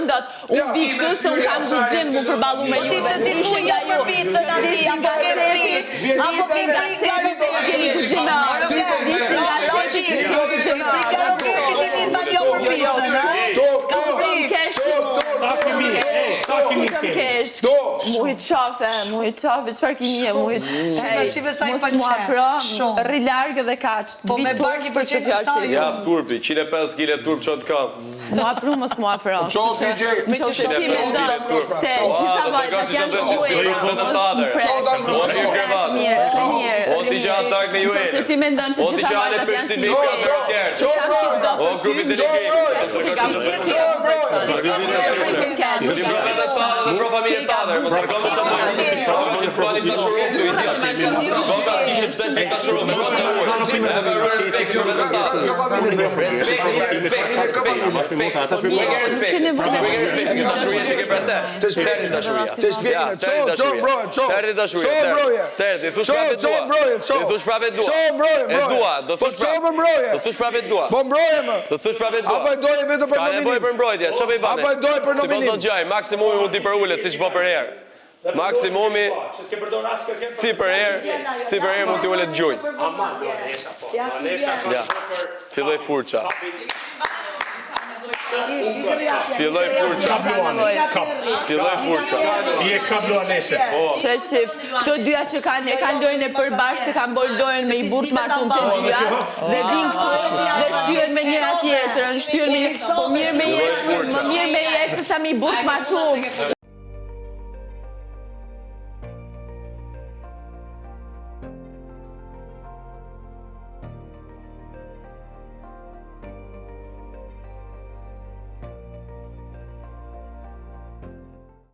rëndat. Unë vi këtu se unë kam guxim mu përballu me ju. Po ti pse si thua ja për picën aty, ja ka kemi. Apo ti keni guxim me Muhit qafe, qëfar kini e muhit? Mos mu afro, rri largë dhe kaqë. Me barki për që Ja, turpi, 105 kg turp që të kam. Mu afro, mos mu afro. Qo DJ. Me që ti me ndonë, se gjitha vajtat janë të duhet. O ti që atë dark në juele. Se ti me ndonë që gjitha vajtat janë të duhet. O grupi delegate. Dhe pro familje tader, më të rëkonë që mëjë. Që prani të shuruk të i tja. Goga kishe të të të shuruk, me prani të ujë. E me rrë respekt për me të tader. Maksimumi mund t'i për ullet, si që po për herë. Maksimumi, si për herë mund t'i ullet gjujnë. Filloj furqa. Filloj furqa. I e kablu aneshe. Që shif, këto dyja që kanë dojnë e përbashkë, se kanë bojnë dojnë me i burt martun të dyja, dhe vinë këtu dhe shtyën me njëra tjetërën, shtyën me një, po mirë me jesë, më mirë me jesë, sa me i burt martun.